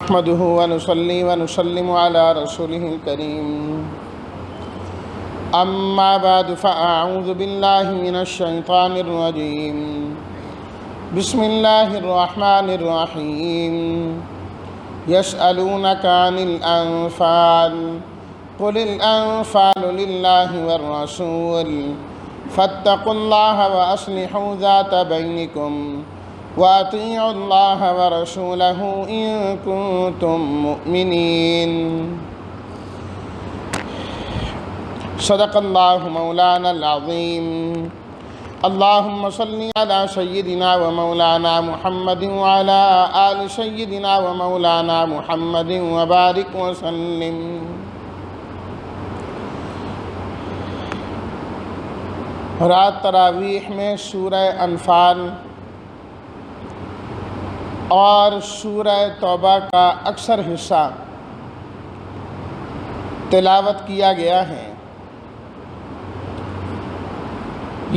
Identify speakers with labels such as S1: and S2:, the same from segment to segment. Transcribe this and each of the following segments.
S1: نحمده ونصلي ونسلم على رسوله الكريم أما بعد فأعوذ بالله من الشيطان الرجيم بسم الله الرحمن الرحيم يسألونك عن الأنفال قل الأنفال لله والرسول فاتقوا الله وأصلحوا ذات بينكم وأطيعوا الله ورسوله إن كنتم مؤمنين صدق الله مولانا العظيم اللهم صل على سيدنا ومولانا محمد وعلى آل سيدنا ومولانا محمد وبارك وسلم۔ رات تراویح میں سورہ انفال اور سورہ توبہ کا اکثر حصہ تلاوت کیا گیا ہے۔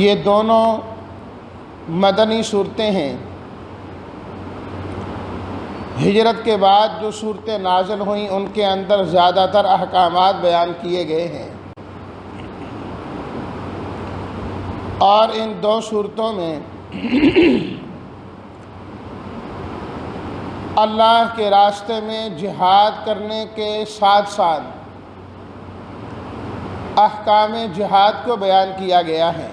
S1: یہ دونوں مدنی صورتیں ہیں۔ ہجرت کے بعد جو صورتیں نازل ہوئیں ان کے اندر زیادہ تر احکامات بیان کیے گئے ہیں، اور ان دو صورتوں میں اللہ کے راستے میں جہاد کرنے کے ساتھ ساتھ احکام جہاد کو بیان کیا گیا ہے،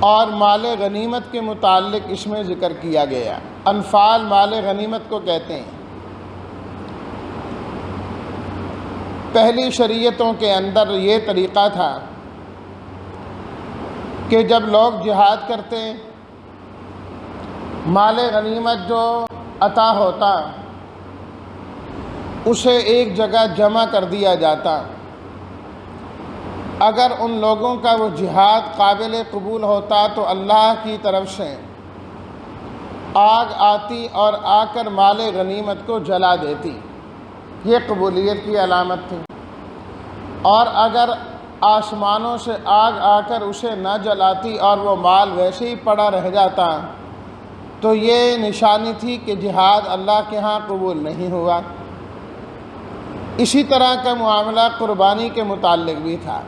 S1: اور مال غنیمت کے متعلق اس میں ذکر کیا گیا۔ انفال مال غنیمت کو کہتے ہیں۔ پہلی شریعتوں کے اندر یہ طریقہ تھا کہ جب لوگ جہاد کرتے مال غنیمت جو عطا ہوتا اسے ایک جگہ جمع کر دیا جاتا۔ اگر ان لوگوں کا وہ جہاد قابل قبول ہوتا تو اللہ کی طرف سے آگ آتی اور آ کر مال غنیمت کو جلا دیتی، یہ قبولیت کی علامت تھی۔ اور اگر آسمانوں سے آگ آ کر اسے نہ جلاتی اور وہ مال ویسے ہی پڑا رہ جاتا تو یہ نشانی تھی کہ جہاد اللہ کے ہاں قبول نہیں ہوا۔ اسی طرح کا معاملہ قربانی کے متعلق بھی تھا۔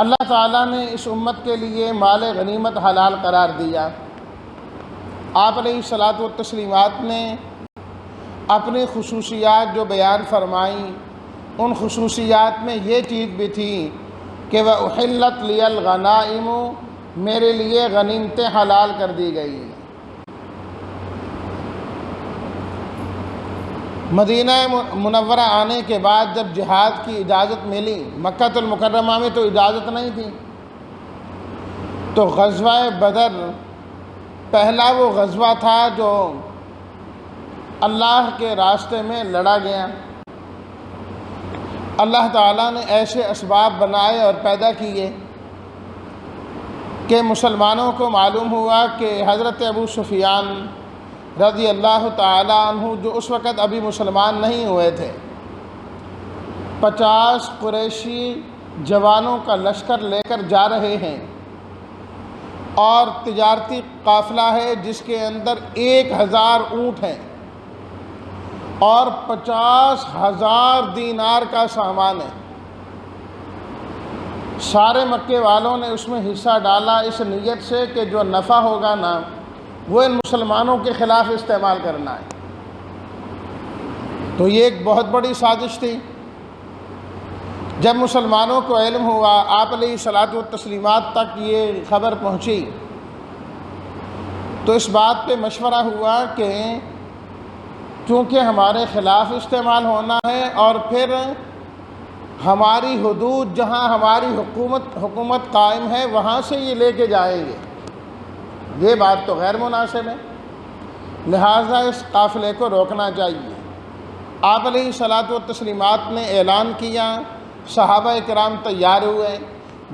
S1: اللہ تعالیٰ نے اس امت کے لیے مال غنیمت حلال قرار دیا۔ آپ علیہ الصلاۃ والتسلیمات نے اپنی خصوصیات جو بیان فرمائیں ان خصوصیات میں یہ چیز بھی تھی کہ وَأُحِلَّتْ لِيَ الْغَنَائِمُ، میرے لیے غنیمتیں حلال کر دی گئی۔ مدینہ منورہ آنے کے بعد جب جہاد کی اجازت ملی، مکہ المکرمہ میں تو اجازت نہیں تھی، تو غزوہ بدر پہلا وہ غزوہ تھا جو اللہ کے راستے میں لڑا گیا۔ اللہ تعالیٰ نے ایسے اسباب بنائے اور پیدا کیے کہ مسلمانوں کو معلوم ہوا کہ حضرت ابو سفیان رضی اللہ تعالیٰ عنہ جو اس وقت ابھی مسلمان نہیں ہوئے تھے، 50 قریشی جوانوں کا لشکر لے کر جا رہے ہیں، اور تجارتی قافلہ ہے جس کے اندر 1000 اونٹ ہیں اور 50,000 دینار کا سامان ہے۔ سارے مکے والوں نے اس میں حصہ ڈالا اس نیت سے کہ جو نفع ہوگا نا وہ ان مسلمانوں کے خلاف استعمال کرنا ہے۔ تو یہ ایک بہت بڑی سازش تھی۔ جب مسلمانوں کو علم ہوا، آپ علیہ الصلاۃ والتسلیمات تک یہ خبر پہنچی، تو اس بات پہ مشورہ ہوا کہ چونکہ ہمارے خلاف استعمال ہونا ہے اور پھر ہماری حدود جہاں ہماری حکومت قائم ہے وہاں سے یہ لے کے جائیں گے، یہ بات تو غیر مناسب ہے، لہٰذا اس قافلے کو روکنا چاہیے۔ آپ علیہ الصلاۃ والتسلیمات نے اعلان کیا، صحابہ کرام تیار ہوئے۔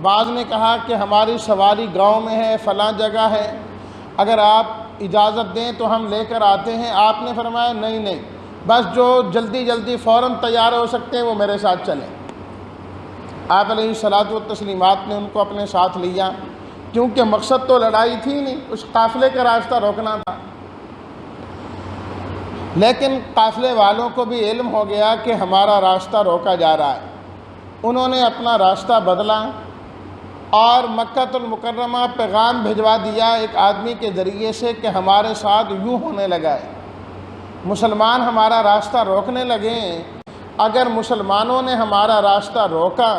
S1: بعض نے کہا کہ ہماری سواری گاؤں میں ہے، فلاں جگہ ہے، اگر آپ اجازت دیں تو ہم لے کر آتے ہیں۔ آپ نے فرمایا نہیں، بس جو جلدی فوراً تیار ہو سکتے ہیں وہ میرے ساتھ چلیں۔ آپ علیہ الصلاۃ والتسلیمات نے ان کو اپنے ساتھ لیا، کیونکہ مقصد تو لڑائی تھی نہیں، اس قافلے کا راستہ روکنا تھا۔ لیکن قافلے والوں کو بھی علم ہو گیا کہ ہمارا راستہ روکا جا رہا ہے۔ انہوں نے اپنا راستہ بدلا اور مکہ المکرمہ پیغام بھجوا دیا ایک آدمی کے ذریعے سے کہ ہمارے ساتھ یوں ہونے لگا ہے، مسلمان ہمارا راستہ روکنے لگے ہیں۔ اگر مسلمانوں نے ہمارا راستہ روکا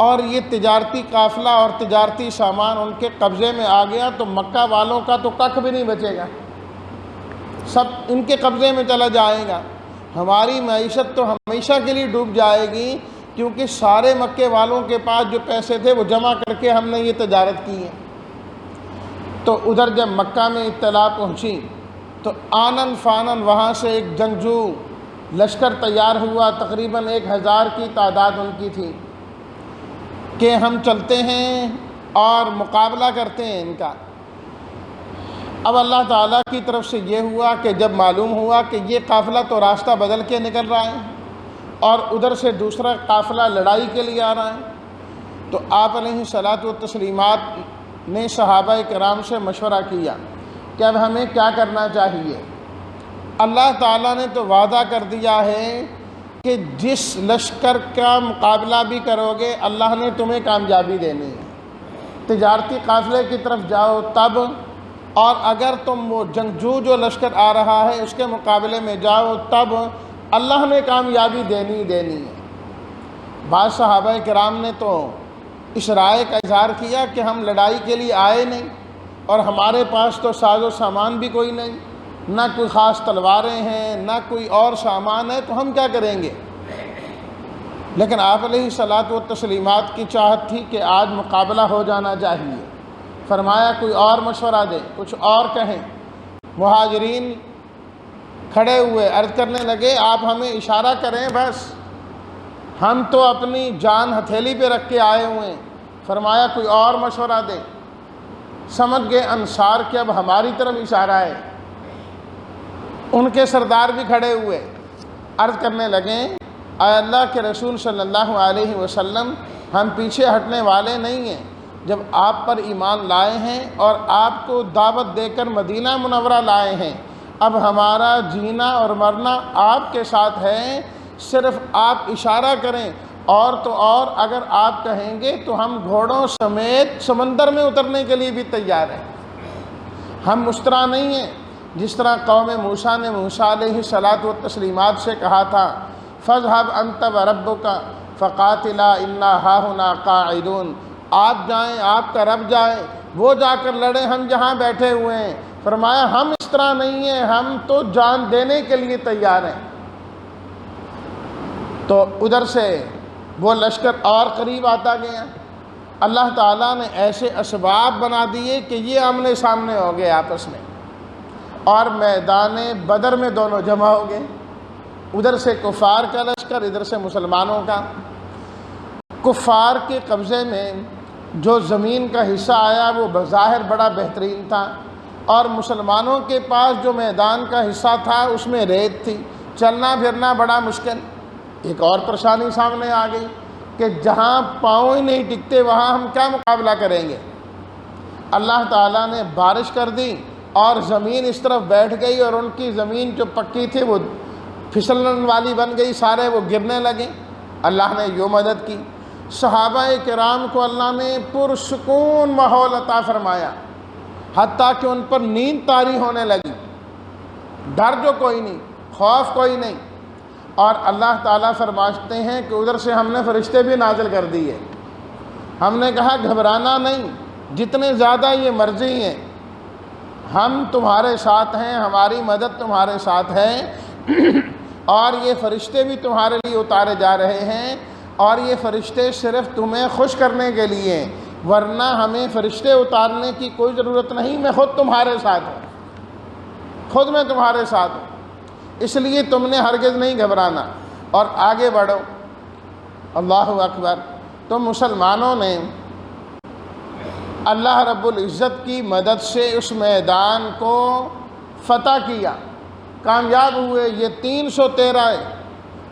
S1: اور یہ تجارتی قافلہ اور تجارتی سامان ان کے قبضے میں آ گیا تو مکہ والوں کا تو ککھ بھی نہیں بچے گا، سب ان کے قبضے میں چلا جائے گا۔ ہماری معیشت تو ہمیشہ کے لیے ڈوب جائے گی، کیونکہ سارے مکے والوں کے پاس جو پیسے تھے وہ جمع کر کے ہم نے یہ تجارت کی ہے۔ تو ادھر جب مکہ میں اطلاع پہنچی تو آنن فانن وہاں سے ایک جنگجو لشکر تیار ہوا، تقریباً 1000 کی تعداد ان کی تھی، کہ ہم چلتے ہیں اور مقابلہ کرتے ہیں ان کا۔ اب اللہ تعالیٰ کی طرف سے یہ ہوا کہ جب معلوم ہوا کہ یہ قافلہ تو راستہ بدل کے نکل رہا ہے اور ادھر سے دوسرا قافلہ لڑائی کے لیے آ رہا ہے، تو آپ علیہ الصلاۃ والتسلیمات نے صحابہ کرام سے مشورہ کیا کہ اب ہمیں کیا کرنا چاہیے۔ اللہ تعالیٰ نے تو وعدہ کر دیا ہے کہ جس لشکر کا مقابلہ بھی کرو گے اللہ نے تمہیں کامیابی دینی ہے، تجارتی قافلے کی طرف جاؤ تب، اور اگر تم وہ جنگجو جو لشکر آ رہا ہے اس کے مقابلے میں جاؤ تب اللہ نے کامیابی دینی ہے۔ بعض صحابہ کرام نے تو اس رائے کا اظہار کیا کہ ہم لڑائی کے لیے آئے نہیں اور ہمارے پاس تو ساز و سامان بھی کوئی نہیں، نہ کوئی خاص تلواریں ہیں نہ کوئی اور سامان ہے، تو ہم کیا کریں گے۔ لیکن آپ علیہ الصلاۃ والتسلیمات کی چاہت تھی کہ آج مقابلہ ہو جانا چاہیے۔ فرمایا کوئی اور مشورہ دے، کچھ اور کہیں۔ مہاجرین کھڑے ہوئے عرض کرنے لگے آپ ہمیں اشارہ کریں، بس ہم تو اپنی جان ہتھیلی پہ رکھ کے آئے ہوئے ہیں۔ فرمایا کوئی اور مشورہ دے۔ سمجھ گئے انصار کہ اب ہماری طرف اشارہ ہے۔ ان کے سردار بھی کھڑے ہوئے، عرض کرنے لگے اے اللہ کے رسول صلی اللہ علیہ وسلم، ہم پیچھے ہٹنے والے نہیں ہیں۔ جب آپ پر ایمان لائے ہیں اور آپ کو دعوت دے کر مدینہ منورہ لائے ہیں، اب ہمارا جینا اور مرنا آپ کے ساتھ ہے، صرف آپ اشارہ کریں، اور تو اور اگر آپ کہیں گے تو ہم گھوڑوں سمیت سمندر میں اترنے کے لیے بھی تیار ہیں۔ ہم اس طرح نہیں ہیں جس طرح قوم موسیٰ نے موسیٰ علیہ الصلاۃ والتسلیمات سے کہا تھا فَاذْهَبْ أَنْتَ وَرَبُّكَ فَقَاتِلَا إِنَّا هَاهُنَا قَاعِدُونَ، آپ جائیں، آپ کا رب جائے، وہ جا کر لڑیں، ہم جہاں بیٹھے ہوئے ہیں۔ فرمایا ہم اس طرح نہیں ہیں، ہم تو جان دینے کے لیے تیار ہیں۔ تو ادھر سے وہ لشکر اور قریب آتا گیا۔ اللہ تعالیٰ نے ایسے اسباب بنا دیے کہ یہ آمنے سامنے ہو گئے آپس میں، اور میدان بدر میں دونوں جمع ہو گئے، ادھر سے کفار کا لشکر، ادھر سے مسلمانوں کا۔ کفار کے قبضے میں جو زمین کا حصہ آیا وہ بظاہر بڑا بہترین تھا، اور مسلمانوں کے پاس جو میدان کا حصہ تھا اس میں ریت تھی، چلنا پھرنا بڑا مشکل۔ ایک اور پریشانی سامنے آ گئی کہ جہاں پاؤں ہی نہیں ٹکتے وہاں ہم کیا مقابلہ کریں گے۔ اللہ تعالیٰ نے بارش کر دی اور زمین اس طرف بیٹھ گئی، اور ان کی زمین جو پکی تھی وہ پھسلن والی بن گئی، سارے وہ گرنے لگے۔ اللہ نے یوں مدد کی۔ صحابہ کرام کو اللہ نے پرسکون ماحول عطا فرمایا، حتیٰ کہ ان پر نیند طاری ہونے لگی، ڈر جو کوئی نہیں، خوف کوئی نہیں۔ اور اللہ تعالیٰ فرماتے ہیں کہ ادھر سے ہم نے فرشتے بھی نازل کر دیے۔ ہم نے کہا گھبرانا نہیں، جتنے زیادہ یہ مرضی ہیں، ہم تمہارے ساتھ ہیں، ہماری مدد تمہارے ساتھ ہے، اور یہ فرشتے بھی تمہارے لیے اتارے جا رہے ہیں، اور یہ فرشتے صرف تمہیں خوش کرنے کے لیے، ورنہ ہمیں فرشتے اتارنے کی کوئی ضرورت نہیں، میں خود تمہارے ساتھ ہوں، خود میں تمہارے ساتھ ہوں، اس لیے تم نے ہرگز نہیں گھبرانا اور آگے بڑھو۔ اللہ اکبر۔ تو مسلمانوں نے اللہ رب العزت کی مدد سے اس میدان کو فتح کیا، کامیاب ہوئے۔ یہ 313 ہے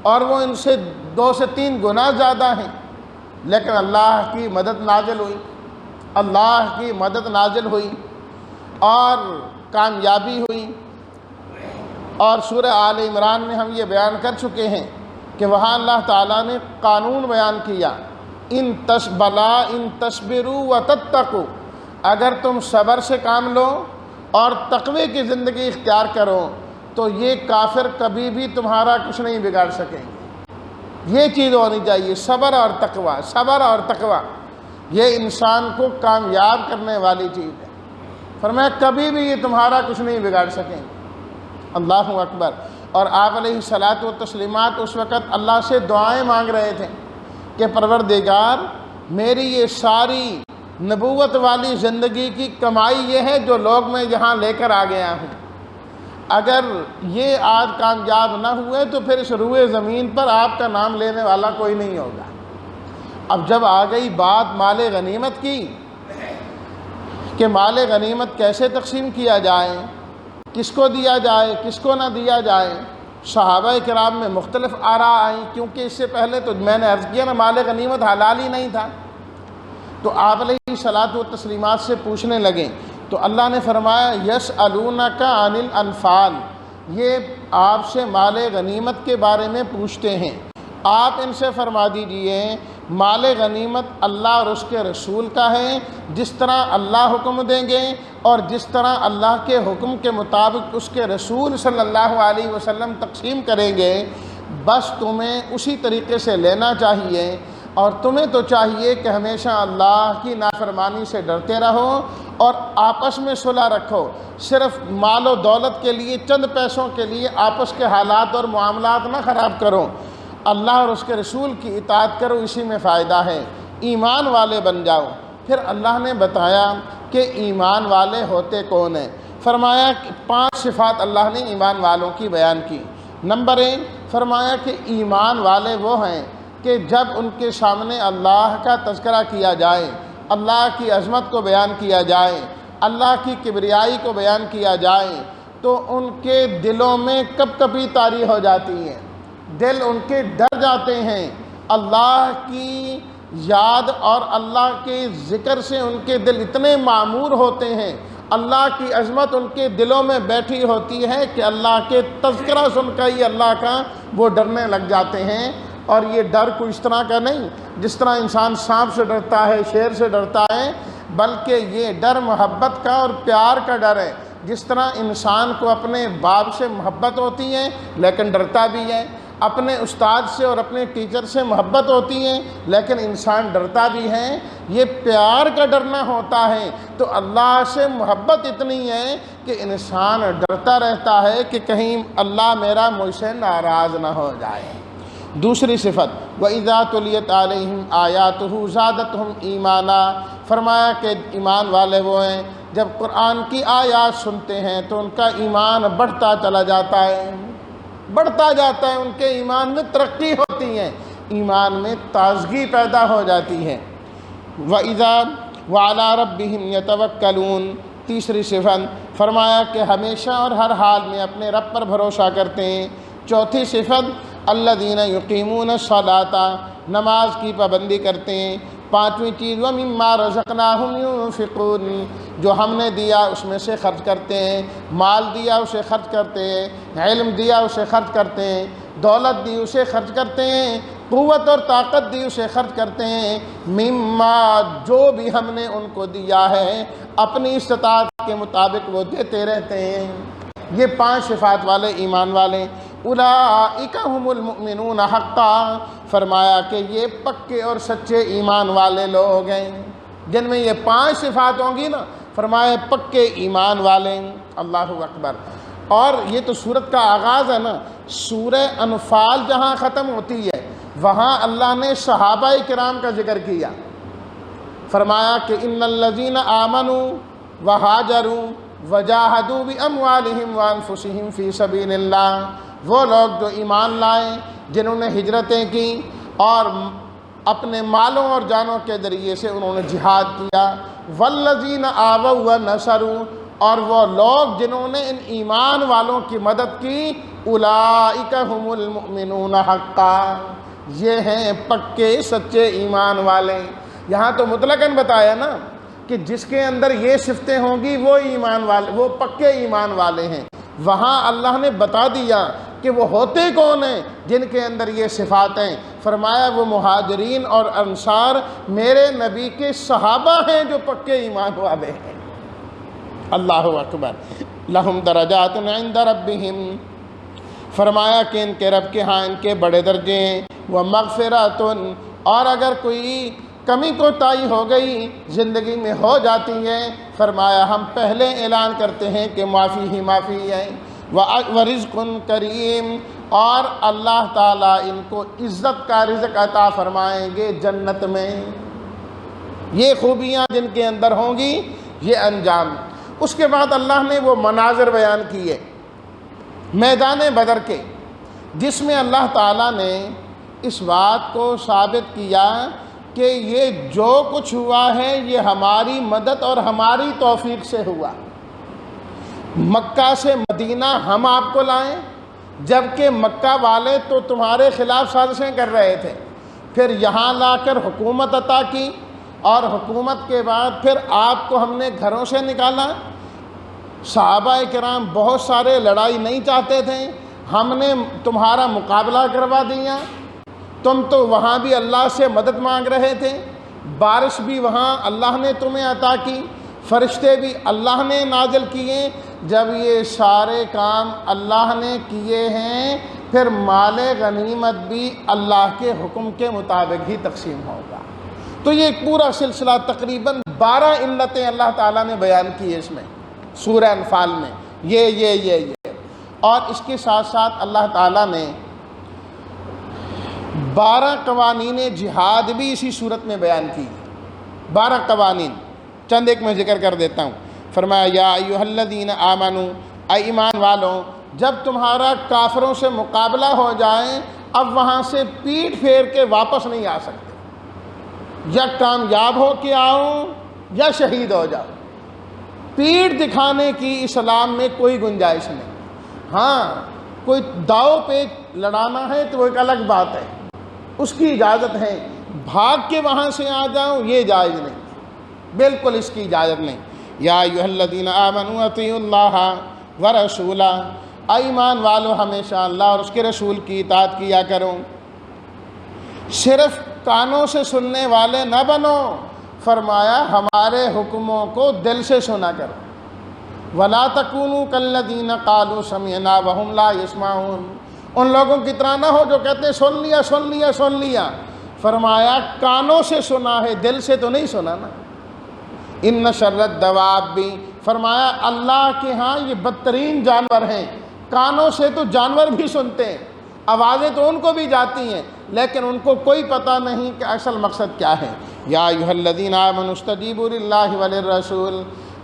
S1: اور وہ ان سے 2 سے 3 گنا زیادہ ہیں، لیکن اللہ کی مدد نازل ہوئی، اللہ کی مدد نازل ہوئی اور کامیابی ہوئی، اور سورہ آل عمران میں ہم یہ بیان کر چکے ہیں کہ وہاں اللہ تعالیٰ نے قانون بیان کیا، ان تصبروا وتتقوا، اگر تم صبر سے کام لو اور تقوی کی زندگی اختیار کرو تو یہ کافر کبھی بھی تمہارا کچھ نہیں بگاڑ سکیں گے۔ یہ چیز ہونی چاہیے، صبر اور تقوی، صبر اور تقوی، یہ انسان کو کامیاب کرنے والی چیز ہے۔ فرمایا کبھی بھی یہ تمہارا کچھ نہیں بگاڑ سکیں گے۔ اللہ اکبر۔ اور آپ علیہ الصلاۃ والتسلیمات اس وقت اللہ سے دعائیں مانگ رہے تھے کہ پروردگار میری یہ ساری نبوت والی زندگی کی کمائی یہ ہے جو لوگ میں یہاں لے کر آ گیا ہوں، اگر یہ آج کامیاب نہ ہوئے تو پھر اس روئے زمین پر آپ کا نام لینے والا کوئی نہیں ہوگا۔ اب جب آ گئی بات مال غنیمت کی کہ مال غنیمت کیسے تقسیم کیا جائے، کس کو دیا جائے، کس کو نہ دیا جائے، صحابہ کرام میں مختلف آراء آئیں، کیونکہ اس سے پہلے تو میں نے عرض کیا نا مال غنیمت حلال ہی نہیں تھا۔ تو آپ علیہ الصلاۃ والتسلیمات سے پوچھنے لگیں تو اللہ نے فرمایا یسألونک عن الانفال، یہ آپ سے مال غنیمت کے بارے میں پوچھتے ہیں، آپ ان سے فرما دیجئے مال غنیمت اللہ اور اس کے رسول کا ہے، جس طرح اللہ حکم دیں گے اور جس طرح اللہ کے حکم کے مطابق اس کے رسول صلی اللہ علیہ وسلم تقسیم کریں گے، بس تمہیں اسی طریقے سے لینا چاہیے، اور تمہیں تو چاہیے کہ ہمیشہ اللہ کی نافرمانی سے ڈرتے رہو اور آپس میں صلح رکھو، صرف مال و دولت کے لیے، چند پیسوں کے لیے آپس کے حالات اور معاملات نہ خراب کرو، اللہ اور اس کے رسول کی اطاعت کرو، اسی میں فائدہ ہے، ایمان والے بن جاؤ۔ پھر اللہ نے بتایا کہ ایمان والے ہوتے کون ہیں، فرمایا کہ 5 صفات اللہ نے ایمان والوں کی بیان کی۔ نمبر 1 فرمایا کہ ایمان والے وہ ہیں کہ جب ان کے سامنے اللہ کا تذکرہ کیا جائے، اللہ کی عظمت کو بیان کیا جائے، اللہ کی کبریائی کو بیان کیا جائے تو ان کے دلوں میں کپ کپی طاری ہو جاتی ہے، دل ان کے ڈر جاتے ہیں، اللہ کی یاد اور اللہ کے ذکر سے ان کے دل اتنے معمور ہوتے ہیں، اللہ کی عظمت ان کے دلوں میں بیٹھی ہوتی ہے کہ اللہ کے تذکرہ سن کر ہی اللہ کا وہ ڈرنے لگ جاتے ہیں۔ اور یہ ڈر کوئی اس طرح کا نہیں جس طرح انسان سانپ سے ڈرتا ہے، شیر سے ڈرتا ہے، بلکہ یہ ڈر محبت کا اور پیار کا ڈر ہے۔ جس طرح انسان کو اپنے باپ سے محبت ہوتی ہے لیکن ڈرتا بھی ہے، اپنے استاد سے اور اپنے ٹیچر سے محبت ہوتی ہے لیکن انسان ڈرتا بھی ہے، یہ پیار کا ڈرنا ہوتا ہے۔ تو اللہ سے محبت اتنی ہے کہ انسان ڈرتا رہتا ہے کہ کہیں اللہ میرا مجھ سے ناراض نہ ہو جائے۔ دوسری صفت وَإِذَا تُلِيَتْ عَلَيْهِمْ آيَاتُهُ زَادَتْهُمْ إِيمَانًا، فرمایا کہ ایمان والے وہ ہیں جب قرآن کی آیات سنتے ہیں تو ان کا ایمان بڑھتا چلا جاتا ہے، بڑھتا جاتا ہے، ان کے ایمان میں ترقی ہوتی ہے، ایمان میں تازگی پیدا ہو جاتی ہے۔ وَإِذَا وَعَلَىٰ رَبِّهِمْ يَتَوَكَّلُونَ، تیسری صفت فرمایا کہ ہمیشہ اور ہر حال میں اپنے رب پر بھروسہ کرتے ہیں۔ چوتھی صفت الذین یقیمون الصلاۃ، نماز کی پابندی کرتے ہیں۔ پانچویں چیز وَمِمَّا رَزَقْنَاهُمْ يُنْفِقُونَ، جو ہم نے دیا اس میں سے خرچ کرتے ہیں، مال دیا اسے خرچ کرتے ہیں، علم دیا اسے خرچ کرتے ہیں، دولت دی اسے خرچ کرتے ہیں، قوت اور طاقت دی اسے خرچ کرتے ہیں، مما جو بھی ہم نے ان کو دیا ہے اپنی استطاعت کے مطابق وہ دیتے رہتے ہیں۔ یہ 5 صفات والے ایمان والے، اولئک هم المؤمنون حقا، فرمایا کہ یہ پکے اور سچے ایمان والے لوگ ہیں جن میں یہ 5 صفات ہوں گی نا، فرمایا پکے ایمان والے۔ اللہ اکبر۔ اور یہ تو سورت کا آغاز ہے نا، سورہ انفال جہاں ختم ہوتی ہے وہاں اللہ نے صحابہ کرام کا ذکر کیا، فرمایا کہ ان الذین آمنوا وہاجروا وجاہدوا باموالہم وانفسہم فی سبیل اللہ، وہ لوگ جو ایمان لائے، جنہوں نے ہجرتیں کی اور اپنے مالوں اور جانوں کے ذریعے سے انہوں نے جہاد کیا، والذین آووا ونصروا، اور وہ لوگ جنہوں نے ان ایمان والوں کی مدد کی، اولئک هم المؤمنون حقا، یہ ہیں پکے سچے ایمان والے۔ یہاں تو مطلقاً بتایا نا کہ جس کے اندر یہ صفتیں ہوں گی وہ ایمان والے، وہ پکے ایمان والے ہیں۔ وہاں اللہ نے بتا دیا کہ وہ ہوتے کون ہیں جن کے اندر یہ صفات ہیں۔ فرمایا وہ مہاجرین اور انصار میرے نبی کے صحابہ ہیں جو پکے ایمان والے ہیں۔ اللہ اکبر۔ لہم درجات عند ربہم، فرمایا کہ ان کے رب کے ہاں ان کے بڑے درجے ہیں۔ ومغفرۃ، اور اگر کوئی کمی کوتاہی ہو گئی زندگی میں ہو جاتی ہے، فرمایا ہم پہلے اعلان کرتے ہیں کہ معافی ہی معافی ہے۔ ورزق کریم، اور اللہ تعالیٰ ان کو عزت کا رزق عطا فرمائیں گے جنت میں۔ یہ خوبیاں جن کے اندر ہوں گی، یہ انجام۔ اس کے بعد اللہ نے وہ مناظر بیان کیے میدان بدر کے، جس میں اللہ تعالیٰ نے اس بات کو ثابت کیا کہ یہ جو کچھ ہوا ہے یہ ہماری مدد اور ہماری توفیق سے ہوا۔ مکہ سے مدینہ ہم آپ کو لائیں، جبکہ مکہ والے تو تمہارے خلاف سازشیں کر رہے تھے، پھر یہاں لا کر حکومت عطا کی، اور حکومت کے بعد پھر آپ کو ہم نے گھروں سے نکالا۔ صحابہ کرام بہت سارے لڑائی نہیں چاہتے تھے، ہم نے تمہارا مقابلہ کروا دیا۔ تم تو وہاں بھی اللہ سے مدد مانگ رہے تھے، بارش بھی وہاں اللہ نے تمہیں عطا کی، فرشتے بھی اللہ نے نازل کیے۔ جب یہ سارے کام اللہ نے کیے ہیں، پھر مال غنیمت بھی اللہ کے حکم کے مطابق ہی تقسیم ہوگا۔ تو یہ ایک پورا سلسلہ تقریباً 12 علتیں اللہ تعالیٰ نے بیان کی ہے اس میں، سورہ انفال میں، یہ اور اس کے ساتھ ساتھ اللہ تعالیٰ نے 12 قوانین جہاد بھی اسی صورت میں بیان کی۔ 12 قوانین، چند ایک میں ذکر کر دیتا ہوں۔ فرمایا یا ایھا الذین آمنوا، اے ایمان والوں، جب تمہارا کافروں سے مقابلہ ہو جائے، اب وہاں سے پیٹھ پھیر کے واپس نہیں آ سکتے، یا کامیاب ہو کے آؤ یا شہید ہو جاؤ۔ پیٹھ دکھانے کی اسلام میں کوئی گنجائش نہیں۔ ہاں کوئی داؤ پہ لڑانا ہے تو وہ ایک الگ بات ہے، اس کی اجازت ہے، بھاگ کے وہاں سے آ جاؤں یہ جائز نہیں، بالکل اس کی اجازت نہیں۔ یا ایھا الذین آمنوا اطیعوا اللہ ورسولہ، ایمان والو ہمیشہ اللہ اور اس کے رسول کی اطاعت کیا کرو، صرف کانوں سے سننے والے نہ بنو، فرمایا ہمارے حکموں کو دل سے سنا کرو۔ وَلَا تَكُونُوا كَالَّذِينَ قَالُوا سَمِعْنَا وَهُمْ لَا يَسْمَعُونَ، ان لوگوں کی طرح نہ ہو جو کہتے ہیں سن لیا۔ فرمایا کانوں سے سنا ہے، دل سے تو نہیں سنا نا۔ ان شر الدواب بھی، فرمایا اللہ کے ہاں یہ بدترین جانور ہیں۔ کانوں سے تو جانور بھی سنتے ہیں، آوازیں تو ان کو بھی جاتی ہیں، لیکن ان کو کوئی پتہ نہیں کہ اصل مقصد کیا ہے۔ یا ایھا الذین آمنوا استجیبوا للہ وللرسول،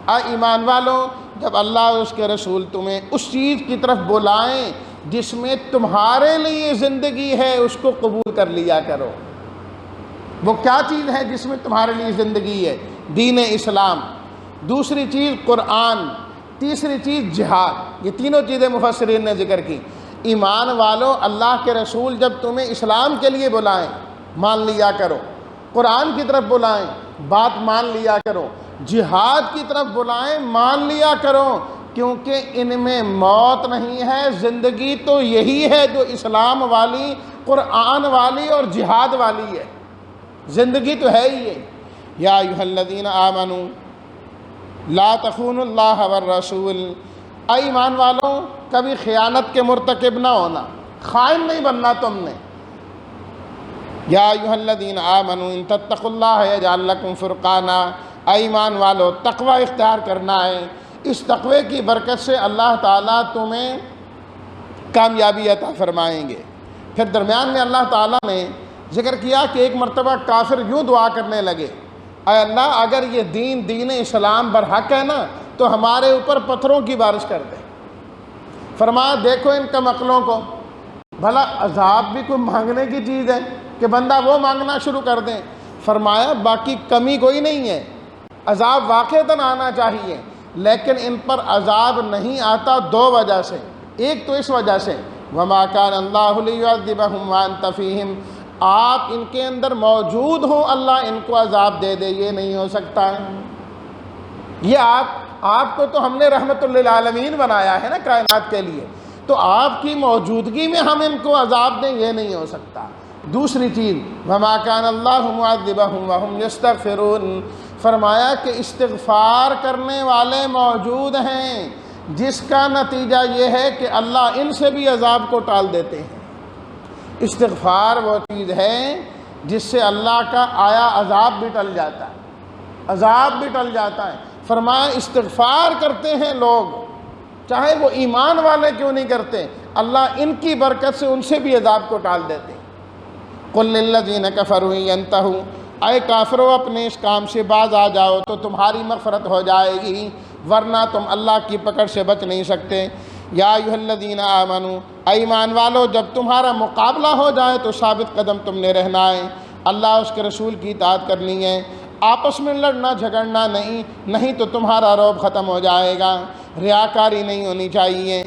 S1: اے ایمان والو جب اللہ اور اس کے رسول تمہیں اس چیز کی طرف بلائیں جس میں تمہارے لیے زندگی ہے، اس کو قبول کر لیا کرو۔ وہ کیا چیز ہے جس میں تمہارے لیے زندگی ہے؟ دین اسلام، دوسری چیز قرآن، تیسری چیز جہاد۔ یہ تینوں چیزیں مفسرین نے ذکر کی۔ ایمان والو اللہ کے رسول جب تمہیں اسلام کے لیے بلائیں مان لیا کرو، قرآن کی طرف بلائیں بات مان لیا کرو، جہاد کی طرف بلائیں مان لیا کرو، کیونکہ ان میں موت نہیں ہے، زندگی تو یہی ہے جو اسلام والی، قرآن والی اور جہاد والی ہے، زندگی تو ہے ہی ہے۔ یا ایھا الذین آمنوا لا تخونوا اللہ والرسول، اے ایمان والوں کبھی خیانت کے مرتکب نہ ہونا، خائن نہیں بننا تم نے۔ یا ایھا الذین آمنوا ان تتقوا اللہ یجعل لکم فرقانا، اے ایمان والو تقوی اختیار کرنا ہے، اس تقوی کی برکت سے اللہ تعالیٰ تمہیں کامیابی عطا فرمائیں گے۔ پھر درمیان میں اللہ تعالیٰ نے ذکر کیا کہ ایک مرتبہ کافر یوں دعا کرنے لگے، اے اللہ اگر یہ دین اسلام برحق ہے نا تو ہمارے اوپر پتھروں کی بارش کر دے۔ فرمایا دیکھو ان کم عقلوں کو، بھلا عذاب بھی کوئی مانگنے کی چیز ہے کہ بندہ وہ مانگنا شروع کر دیں؟ فرمایا باقی کمی کوئی نہیں ہے، عذاب واقعتاً آنا چاہیے، لیکن ان پر عذاب نہیں آتا دو وجہ سے۔ ایک تو اس وجہ سے وَمَا كَانَ اللَّهُ لِيُعَذِّبَهُمْ وَأَنْتَ فِيهِمْ، آپ ان کے اندر موجود ہوں اللہ ان کو عذاب دے دے، یہ نہیں ہو سکتا ہے۔ یہ آپ آپ کو تو ہم نے رحمت للعالمین بنایا ہے نا کائنات کے لیے، تو آپ کی موجودگی میں ہم ان کو عذاب دیں، یہ نہیں ہو سکتا۔ دوسری چیز وما کان اللہ معذبہم وہم یستغفرون، فرمایا کہ استغفار کرنے والے موجود ہیں، جس کا نتیجہ یہ ہے کہ اللہ ان سے بھی عذاب کو ٹال دیتے ہیں۔ استغفار وہ چیز ہے جس سے اللہ کا آیا عذاب بھی ٹل جاتا ہے، عذاب بھی ٹل جاتا ہے۔ فرمایا استغفار کرتے ہیں لوگ، چاہے وہ ایمان والے کیوں نہیں کرتے، اللہ ان کی برکت سے ان سے بھی عذاب کو ٹال دیتے ہیں۔ قل للذین کفروا ینتہوا، اے کافرو اپنے اس کام سے باز آ جاؤ تو تمہاری مغفرت ہو جائے گی، ورنہ تم اللہ کی پکڑ سے بچ نہیں سکتے۔ یا ایھا الذین آمنوا، اے ایمان والو جب تمہارا مقابلہ ہو جائے تو ثابت قدم تم نے رہنا ہے، اللہ اس کے رسول کی اطاعت کرنی ہے، آپس میں لڑنا جھگڑنا نہیں تو تمہارا رعب ختم ہو جائے گا، ریاکاری نہیں ہونی چاہیے۔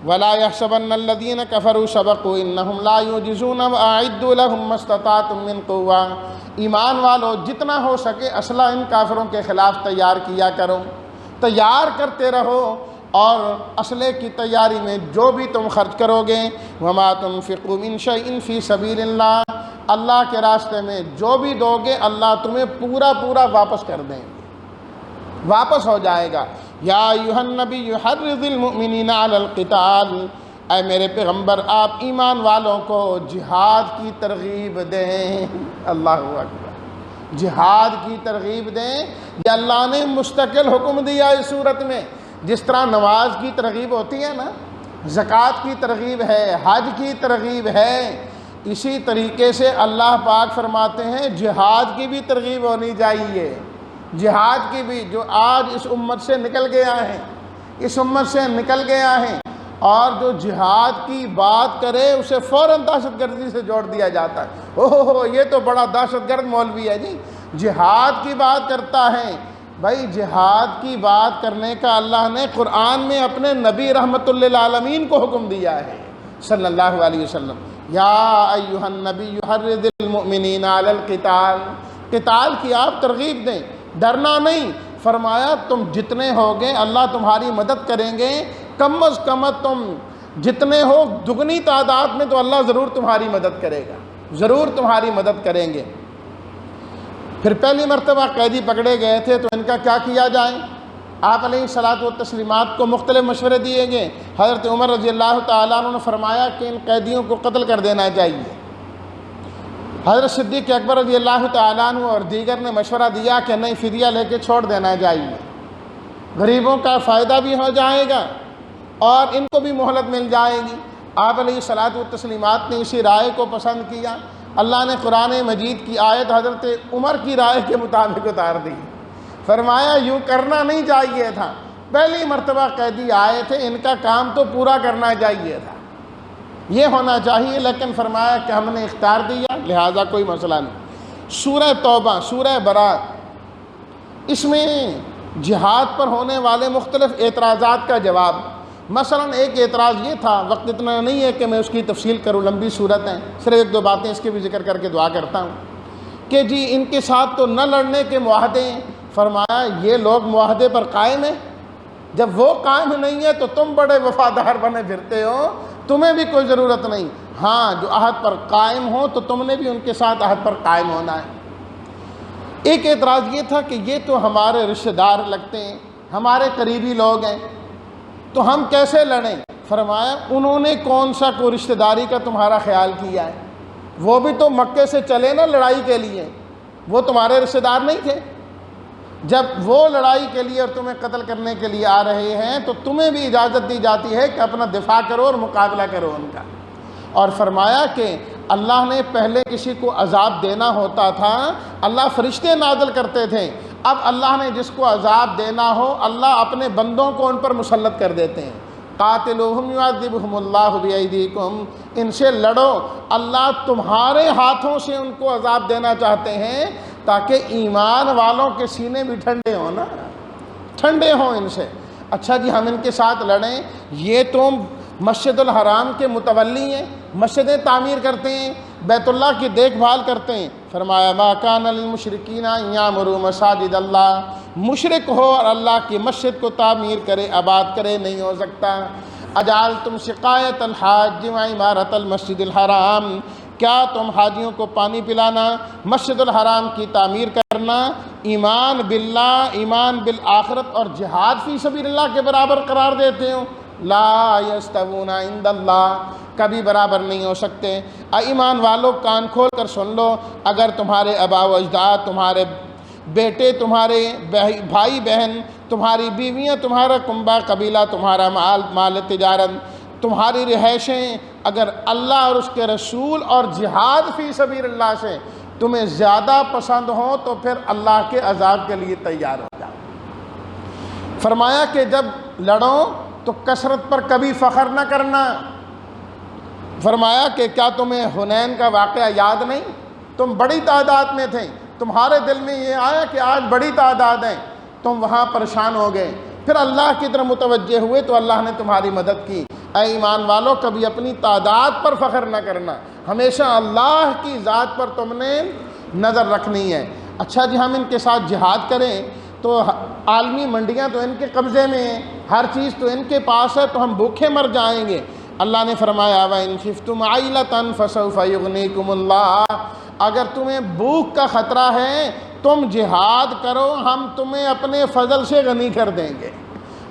S1: وَلَا يَحْسَبَنَّ الَّذِينَ كَفَرُوا سَبَقُوا إِنَّهُمْ لَا يُعْجِزُونَ وَأَعِدُّوا لَهُم مَّا اسْتَطَعْتُم مِّن قُوَّةٍ، ایمان والو جتنا ہو سکے اسلحہ ان کافروں کے خلاف تیار کیا کرو، تیار کرتے رہو، اور اسلحے کی تیاری میں جو بھی تم خرچ کرو گے، وَمَا تُنفِقُوا مِن شَيْءٍ فِي سَبِيلِ اللَّهِ، اللہ کے راستے میں جو بھی دو گے اللہ تمہیں پورا واپس کر دیں گے، واپس ہو جائے گا۔ یا ایھا النبی حرض المؤمنین علی القتال، اے میرے پیغمبر آپ ایمان والوں کو جہاد کی ترغیب دیں۔ اللہ اکبر، جہاد کی ترغیب دیں، یہ اللہ نے مستقل حکم دیا اس صورت میں۔ جس طرح نماز کی ترغیب ہوتی ہے نا، زکوٰۃ کی ترغیب ہے، حج کی ترغیب ہے، اسی طریقے سے اللہ پاک فرماتے ہیں جہاد کی بھی ترغیب ہونی چاہیے۔ جہاد کی بھی، جو آج اس امت سے نکل گیا ہے، اس امت سے نکل گیا ہے، اور جو جہاد کی بات کرے اسے فوراً دہشت گردی سے جوڑ دیا جاتا ہے۔ اوہ یہ تو بڑا دہشت گرد مولوی ہے جی، جہاد کی بات کرتا ہے۔ بھائی جہاد کی بات کرنے کا اللہ نے قرآن میں اپنے نبی رحمت للعالمین کو حکم دیا ہے صلی اللہ علیہ وسلم۔ یا ایھا النبی حرض المؤمنین علی القتال، قتال کی آپ ترغیب دیں، ڈرنا نہیں۔ فرمایا تم جتنے ہوگے اللہ تمہاری مدد کریں گے، کم از کم تم جتنے ہو دگنی تعداد میں تو اللہ ضرور تمہاری مدد کرے گا، ضرور تمہاری مدد کریں گے۔ پھر پہلی مرتبہ قیدی پکڑے گئے تھے تو ان کا کیا کیا جائے، آپ علیہ الصلاۃ والتسلیمات کو مختلف مشورے دیے گئے۔ حضرت عمر رضی اللہ تعالیٰ عنہ نے فرمایا کہ ان قیدیوں کو قتل کر دینا چاہیے۔ حضرت صدیق اکبر رضی اللہ تعالیٰ عنہ اور دیگر نے مشورہ دیا کہ نہیں، فدیہ لے کے چھوڑ دینا چاہیے، غریبوں کا فائدہ بھی ہو جائے گا اور ان کو بھی مہلت مل جائے گی۔ آپ علیہ الصلاۃ والتسلیمات نے اسی رائے کو پسند کیا۔ اللہ نے قرآن مجید کی آیت حضرت عمر کی رائے کے مطابق اتار دی، فرمایا یوں کرنا نہیں چاہیے تھا، پہلی مرتبہ قیدی آئے تھے، ان کا کام تو پورا کرنا چاہیے تھا، یہ ہونا چاہیے، لیکن فرمایا کہ ہم نے اختیار دیا لہٰذا کوئی مسئلہ نہیں۔ سورہ توبہ، سورہ برات، اس میں جہاد پر ہونے والے مختلف اعتراضات کا جواب۔ مثلا ایک اعتراض یہ تھا، وقت اتنا نہیں ہے کہ میں اس کی تفصیل کروں، لمبی صورت ہے، صرف ایک دو باتیں اس کے بھی ذکر کر کے دعا کرتا ہوں کہ جی ان کے ساتھ تو نہ لڑنے کے معاہدے ہیں۔ فرمایا یہ لوگ معاہدے پر قائم ہیں، جب وہ قائم نہیں ہے تو تم بڑے وفادار بنے پھرتے ہو، تمہیں بھی کوئی ضرورت نہیں، ہاں جو عہد پر قائم ہو تو تم نے بھی ان کے ساتھ عہد پر قائم ہونا ہے۔ ایک اعتراض یہ تھا کہ یہ تو ہمارے رشتہ دار لگتے ہیں، ہمارے قریبی لوگ ہیں، تو ہم کیسے لڑیں؟ فرمایا انہوں نے کون سا کوئی رشتہ داری کا تمہارا خیال کیا ہے؟ وہ بھی تو مکے سے چلے نا لڑائی کے لیے، وہ تمہارے رشتہ دار نہیں تھے؟ جب وہ لڑائی کے لیے اور تمہیں قتل کرنے کے لیے آ رہے ہیں تو تمہیں بھی اجازت دی جاتی ہے کہ اپنا دفاع کرو اور مقابلہ کرو ان کا۔ اور فرمایا کہ اللہ نے پہلے کسی کو عذاب دینا ہوتا تھا اللہ فرشتے نازل کرتے تھے، اب اللہ نے جس کو عذاب دینا ہو اللہ اپنے بندوں کو ان پر مسلط کر دیتے ہیں۔ قاتلوہم یعذبہم اللہ بایدیکم، ان سے لڑو، اللہ تمہارے ہاتھوں سے ان کو عذاب دینا چاہتے ہیں تاکہ ایمان والوں کے سینے بھی ٹھنڈے ہوں نا، ٹھنڈے ہوں ان سے۔ اچھا جی ہم ان کے ساتھ لڑیں، یہ تو مسجد الحرام کے متولی ہیں، مسجدیں تعمیر کرتے ہیں، بیت اللہ کی دیکھ بھال کرتے ہیں۔ فرمایا ما کان للمشرکین ان یعمروا مساجد اللہ، مشرک ہو اور اللہ کی مسجد کو تعمیر کرے، آباد کرے، نہیں ہو سکتا۔ اجعلتم سقایۃ الحاج وعمارۃ المسجد الحرام، کیا تم حاجیوں کو پانی پلانا، مسجد الحرام کی تعمیر کرنا، ایمان باللہ، ایمان بالآخرت اور جہاد فی سبیل اللہ کے برابر قرار دیتے ہو؟ لا یستوون عند اللہ، کبھی برابر نہیں ہو سکتے۔ ایمان والو کان کھول کر سن لو، اگر تمہارے آبا و اجداد، تمہارے بیٹے، تمہارے بھائی بہن، تمہاری بیویاں، تمہارا کنبہ قبیلہ، تمہارا مال تجارت، تمہاری رہائشیں اگر اللہ اور اس کے رسول اور جہاد فی سبیل اللہ سے تمہیں زیادہ پسند ہوں تو پھر اللہ کے عذاب کے لیے تیار ہو جاؤ۔ فرمایا کہ جب لڑو تو کثرت پر کبھی فخر نہ کرنا۔ فرمایا کہ کیا تمہیں حنین کا واقعہ یاد نہیں؟ تم بڑی تعداد میں تھے، تمہارے دل میں یہ آیا کہ آج بڑی تعداد ہے، تم وہاں پریشان ہو گئے، پھر اللہ کی طرف متوجہ ہوئے تو اللہ نے تمہاری مدد کی۔ اے ایمان والو، کبھی اپنی تعداد پر فخر نہ کرنا، ہمیشہ اللہ کی ذات پر تم نے نظر رکھنی ہے۔ اچھا جی، ہم ان کے ساتھ جہاد کریں تو عالمی منڈیاں تو ان کے قبضے میں ہیں، ہر چیز تو ان کے پاس ہے، تو ہم بھوکے مر جائیں گے۔ اللہ نے فرمایا وَإِنْ خِفْتُمْ عَيْلَةً فَسَوْفَ يُغْنِيكُمُ اللَّهُ، اگر تمہیں بھوک کا خطرہ ہے تم جہاد کرو، ہم تمہیں اپنے فضل سے غنی کر دیں گے،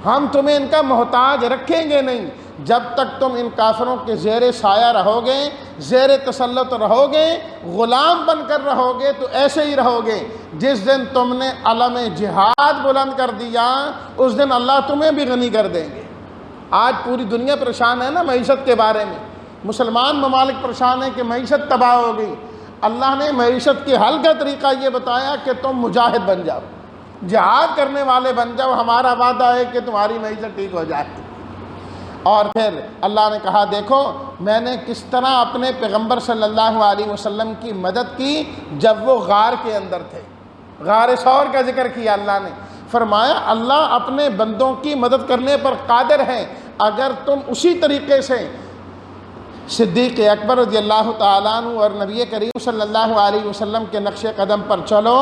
S1: ہم تمہیں ان کا محتاج رکھیں گے نہیں۔ جب تک تم ان کافروں کے زیر سایہ رہو گے، زیر تسلط رہو گے، غلام بن کر رہو گے، تو ایسے ہی رہو گے۔ جس دن تم نے علم جہاد بلند کر دیا اس دن اللہ تمہیں بھی غنی کر دیں گے۔ آج پوری دنیا پریشان ہے نا معیشت کے بارے میں، مسلمان ممالک پریشان ہیں کہ معیشت تباہ ہو گئی۔ اللہ نے معیشت کے حل کا طریقہ یہ بتایا کہ تم مجاہد بن جاؤ، جہاد کرنے والے بن جاؤ، ہمارا وعدہ ہے کہ تمہاری معیشت ٹھیک ہو جائے۔ اور پھر اللہ نے کہا دیکھو میں نے کس طرح اپنے پیغمبر صلی اللہ علیہ وسلم کی مدد کی جب وہ غار کے اندر تھے۔ غار ثور کا ذکر کیا اللہ نے، فرمایا اللہ اپنے بندوں کی مدد کرنے پر قادر ہے، اگر تم اسی طریقے سے صدیق اکبر رضی اللہ تعالیٰ عنہ اور نبی کریم صلی اللہ علیہ وسلم کے نقش قدم پر چلو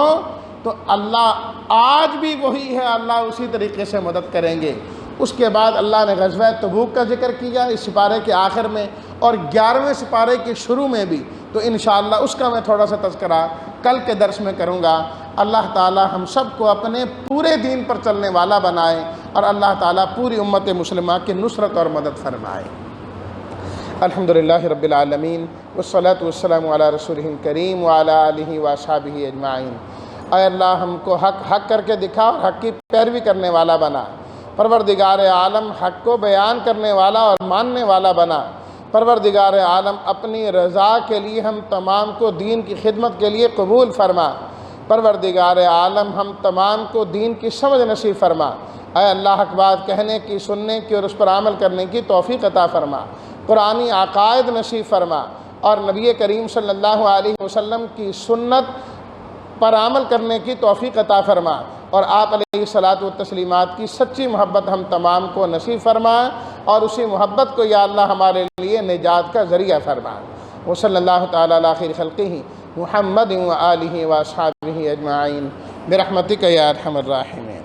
S1: تو اللہ آج بھی وہی ہے، اللہ اسی طریقے سے مدد کریں گے۔ اس کے بعد اللہ نے غزوہ تبوک کا ذکر کیا اس سپارے کے آخر میں اور 11ویں سپارے کے شروع میں بھی، تو انشاءاللہ اس کا میں تھوڑا سا تذکرہ کل کے درس میں کروں گا۔ اللہ تعالی ہم سب کو اپنے پورے دین پر چلنے والا بنائے اور اللہ تعالی پوری امت مسلمہ کی نصرت اور مدد فرمائے۔ الحمدللہ رب العالمین والصلاة والسلام علی رسولہ الکریم وعلی آلہ واصحابہ اجمعین۔ اے اللہ ہم کو حق کر کے دکھا اور حق کی پیروی کرنے والا بنا۔ پروردگار عالم حق کو بیان کرنے والا اور ماننے والا بنا۔ پروردگار عالم اپنی رضا کے لیے ہم تمام کو دین کی خدمت کے لیے قبول فرما۔ پروردگار عالم ہم تمام کو دین کی سمجھ نصیب فرما۔ اے اللہ حق بات کہنے کی، سننے کی اور اس پر عمل کرنے کی توفیق عطا فرما۔ قرآنی عقائد نصیب فرما اور نبی کریم صلی اللہ علیہ وسلم کی سنت پر عمل کرنے کی توفیق عطا فرما اور آپ علیہ الصلاۃ والتسلیمات کی سچی محبت ہم تمام کو نصیب فرما اور اسی محبت کو یا اللہ ہمارے لیے نجات کا ذریعہ فرما۔ وصلی اللہ تعالی علی خیر خلقہ محمد و آلہ و اصحابہ اجمعین برحمتک یا ارحم الراحمین۔